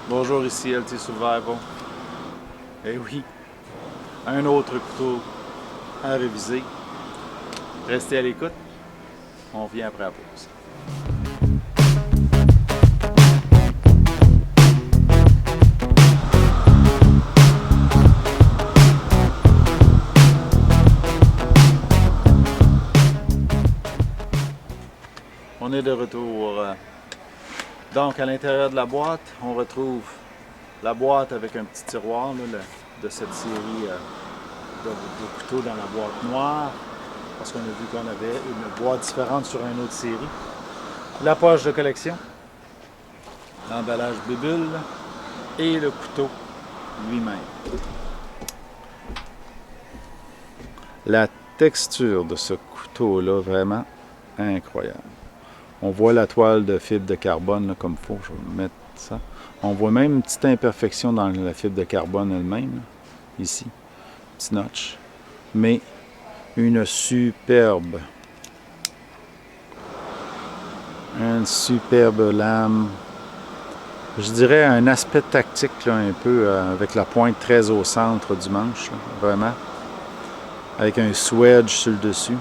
Bonjour, ici LT Survival. Eh oui, un autre couteau à réviser. Restez à l'écoute, on revient après la pause. On est de retour. Donc, à l'intérieur de la boîte, on retrouve la boîte avec un petit tiroir là, de cette série de couteaux dans la boîte noire, parce qu'on a vu qu'on avait une boîte différente sur une autre série. La poche de collection, l'emballage bébule et le couteau lui-même. La texture de ce couteau-là, vraiment incroyable. On voit la toile de fibre de carbone là, comme il faut, je vais mettre ça. On voit même une petite imperfection dans la fibre de carbone elle-même, là, ici, petit notch. Mais une superbe lame. Je dirais un aspect tactique là, un peu avec la pointe très au centre du manche, là, vraiment. Avec un swedge sur le dessus.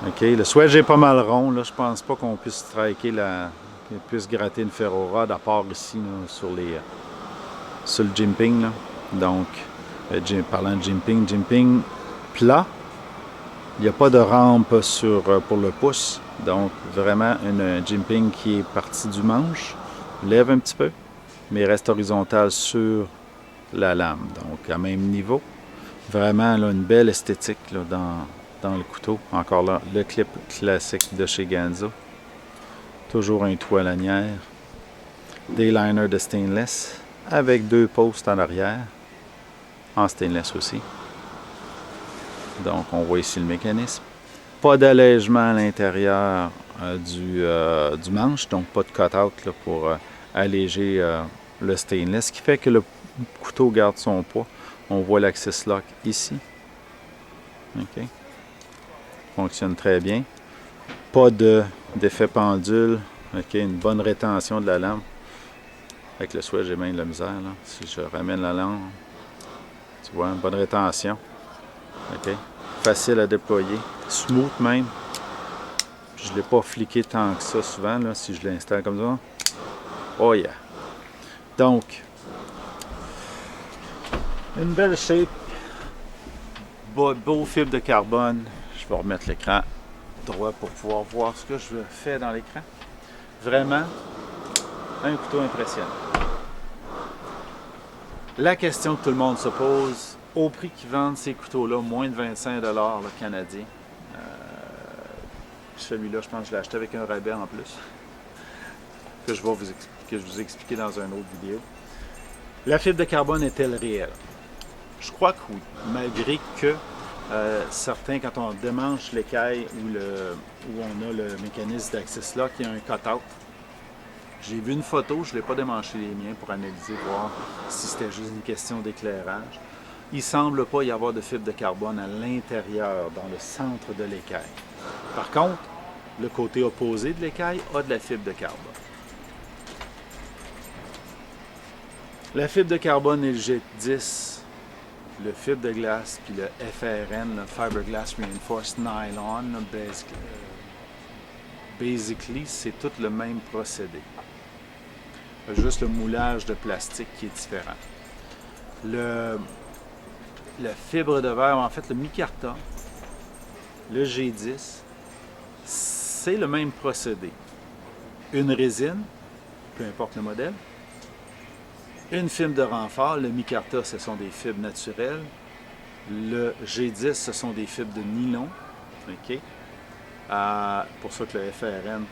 OK, le swedge est pas mal rond, là. Je pense pas qu'on puisse striker qu'on puisse gratter une ferro-rod à part ici là, sur le jimping. Là. Donc, parlant de jimping plat. Il n'y a pas de rampe pour le pouce. Donc, vraiment une jimping qui est partie du manche, lève un petit peu, mais reste horizontale sur la lame. Donc, à même niveau. Vraiment là, une belle esthétique là, dans le couteau. Encore là, le clip classique de chez Ganzo. Toujours un trou à lanière. Des liners de stainless avec deux postes en arrière. En stainless aussi. Donc, on voit ici le mécanisme. Pas d'allègement à l'intérieur du manche, donc pas de cut-out pour alléger le stainless, ce qui fait que le couteau garde son poids. On voit l'axis lock ici. OK. Fonctionne très bien. Pas d'effet pendule. OK. Une bonne rétention de la lame. Avec le swedge, j'ai bien de la misère. Là. Si je ramène la lame, tu vois, une bonne rétention. OK. Facile à déployer. Smooth même. Je ne l'ai pas fliqué tant que ça souvent, là, si je l'installe comme ça. Oh yeah! Donc, une belle shape. Beau fibre de carbone. Je vais remettre l'écran droit pour pouvoir voir ce que je fais dans l'écran. Vraiment, un couteau impressionnant. La question que tout le monde se pose, au prix qu'ils vendent ces couteaux-là, moins de 25$ canadiens. Celui-là, je pense que je l'ai acheté avec un rabais en plus, que je vous expliquer dans une autre vidéo. La fibre de carbone est-elle réelle? Je crois que oui, malgré que certains, quand on démanche l'écaille où on a le mécanisme d'axis lock, il y a un cut-out. J'ai vu une photo, je ne l'ai pas démanché les miens pour analyser, voir si c'était juste une question d'éclairage. Il ne semble pas y avoir de fibre de carbone à l'intérieur, dans le centre de l'écaille. Par contre, le côté opposé de l'écaille a de la fibre de carbone. La fibre de carbone est le G10, le fibre de glace, puis le FRN, le Fiberglass Reinforced Nylon, basically, c'est tout le même procédé. Juste le moulage de plastique qui est différent. La fibre de verre, en fait, le micarta, le G10, c'est le même procédé. Une résine, peu importe le modèle, une fibre de renfort, le micarta, ce sont des fibres naturelles, le G10, ce sont des fibres de nylon, ok? Pour ça que le FRN,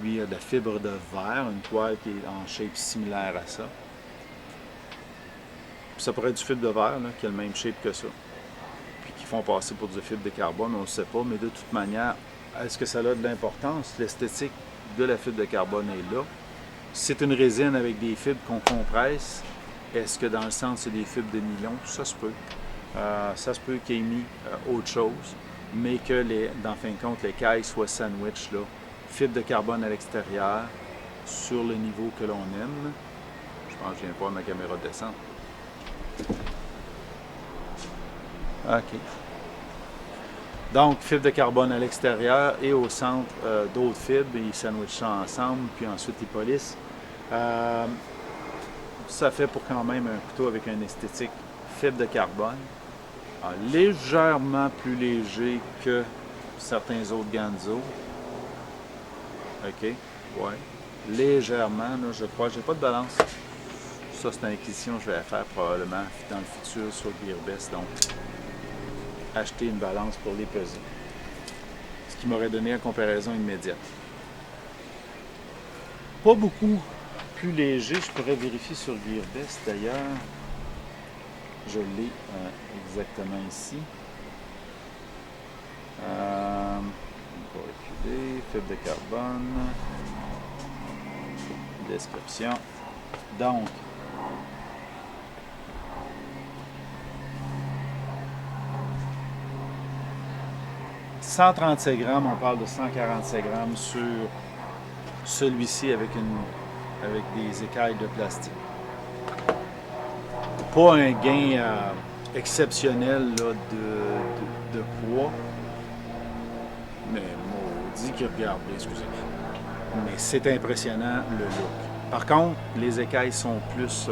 lui, a de la fibre de verre, une toile qui est en shape similaire à ça. Puis ça pourrait être du fibre de verre, là, qui a le même shape que ça. Puis qui font passer pour du fibre de carbone, on ne sait pas, mais de toute manière, est-ce que ça a de l'importance? L'esthétique de la fibre de carbone est là. C'est une résine avec des fibres qu'on compresse. Est-ce que dans le centre, c'est des fibres de nylon? Ça se peut. Ça se peut qu'il y ait mis autre chose, mais que, dans fin de compte, l'écaille soit sandwich, là. Fibre de carbone à l'extérieur, sur le niveau que l'on aime. Je pense que je viens de voir ma caméra descendre. OK. Donc, fibre de carbone à l'extérieur et au centre d'autres fibres. Ils sandwichent ça ensemble, puis ensuite ils polissent. Ça fait pour quand même un couteau avec une esthétique fibre de carbone. Légèrement plus léger que certains autres Ganzo. OK, ouais. Légèrement, là, je crois. J'ai pas de balance. Ça, c'est une acquisition que je vais faire probablement dans le futur sur Gearbest. Donc, acheter une balance pour les peser. Ce qui m'aurait donné une comparaison immédiate. Pas beaucoup plus léger. Je pourrais vérifier sur Gearbest d'ailleurs. Je l'ai exactement ici. On va reculer. Fibre de carbone. Description. Donc, « 137 grammes, on parle de 147 grammes sur celui-ci avec des écailles de plastique. Pas un gain exceptionnel là, de poids, mais maudit que regardez, excusez-moi. Mais c'est impressionnant le look. Par contre, les écailles sont plus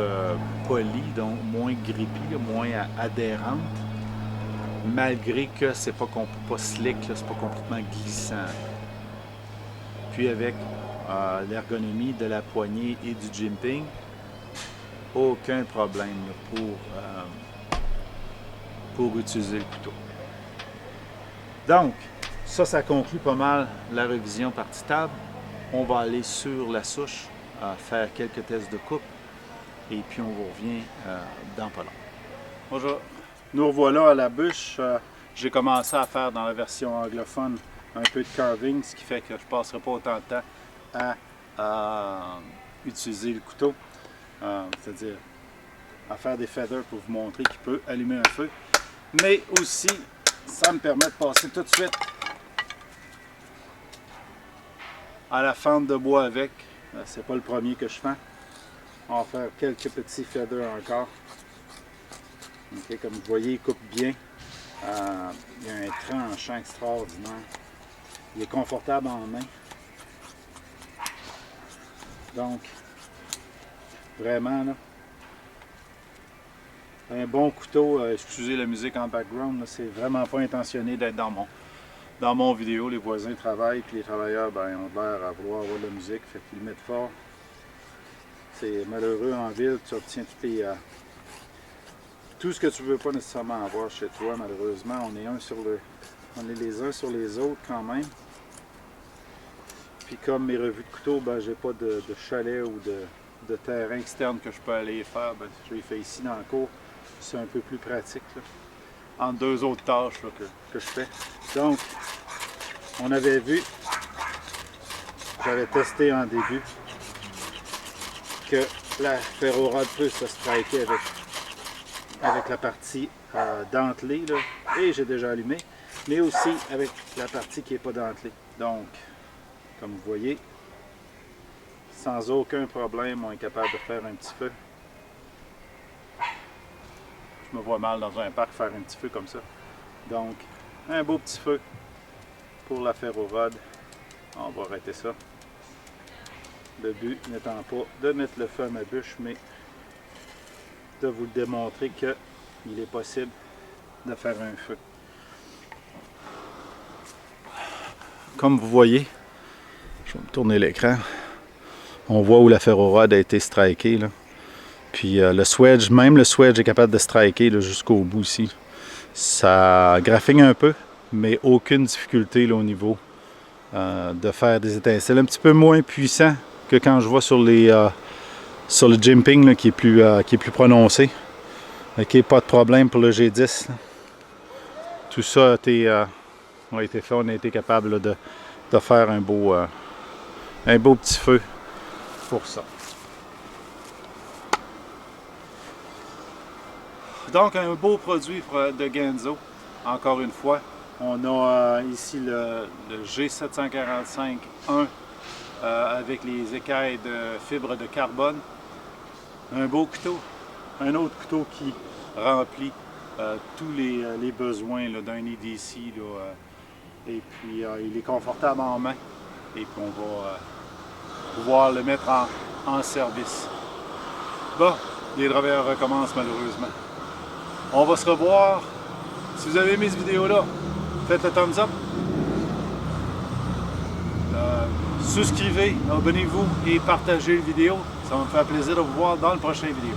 polies, donc moins grippées, moins adhérentes. Malgré que c'est pas slick, c'est pas complètement glissant. Puis avec l'ergonomie de la poignée et du jimping, aucun problème là, pour utiliser le couteau. Donc, ça conclut pas mal la révision partie table. On va aller sur la souche, faire quelques tests de coupe, et puis on vous revient dans pas long. Bonjour. Nous revoilà à la bûche. J'ai commencé à faire dans la version anglophone un peu de carving, ce qui fait que je ne passerai pas autant de temps à utiliser le couteau, c'est-à-dire à faire des feathers pour vous montrer qu'il peut allumer un feu. Mais aussi, ça me permet de passer tout de suite à la fente de bois avec. C'est pas le premier que je fais. On va faire quelques petits feathers encore. Okay, comme vous voyez, il coupe bien. Il y a un tranchant extraordinaire. Il est confortable en main. Donc, vraiment, là, un bon couteau. Excusez la musique en background, c'est vraiment pas intentionné d'être dans mon vidéo. Les voisins travaillent, puis les travailleurs ont l'air à vouloir avoir de la musique, fait qu'ils le mettent fort. C'est malheureux en ville, tu obtiens tout ce que tu ne veux pas nécessairement avoir chez toi. Malheureusement, on est les uns sur les autres quand même. Puis comme mes revues de couteau, j'ai pas de chalet ou de terrain externe que je peux aller faire. Je les fais ici dans le cours. C'est un peu plus pratique là, entre deux autres tâches là, que je fais. Donc, on avait vu, j'avais testé en début, que la ferrorod peut se striker avec la partie dentelée, là, et j'ai déjà allumé, mais aussi avec la partie qui n'est pas dentelée. Donc, comme vous voyez, sans aucun problème, on est capable de faire un petit feu. Je me vois mal dans un parc faire un petit feu comme ça. Donc, un beau petit feu pour la ferrorod. On va arrêter ça. Le but n'étant pas de mettre le feu à ma bûche, mais de vous démontrer qu'il est possible de faire un feu. Comme vous voyez, je vais me tourner l'écran, on voit où la ferrorod a été strikée là. Puis le swedge, même le swedge est capable de striker jusqu'au bout ici. Ça graphigne un peu, mais aucune difficulté là, au niveau de faire des étincelles. Un petit peu moins puissant que quand je vois sur le jimping là, qui est plus prononcé. Ok, pas de problème pour le G10. Là. Tout ça a été fait. On a été capable là, de faire un beau petit feu pour ça. Donc un beau produit de Ganzo. Encore une fois, on a ici le G745-1 avec les écailles de fibre de carbone. Un beau couteau. Un autre couteau qui remplit tous les besoins d'un EDC. Et puis il est confortable en main. Et puis on va pouvoir le mettre en service. Bon, les travailleurs recommencent malheureusement. On va se revoir. Si vous avez aimé cette vidéo-là, faites le thumbs up. Souscrivez, abonnez-vous et partagez la vidéo. Ça va me faire plaisir de vous voir dans le prochain vidéo.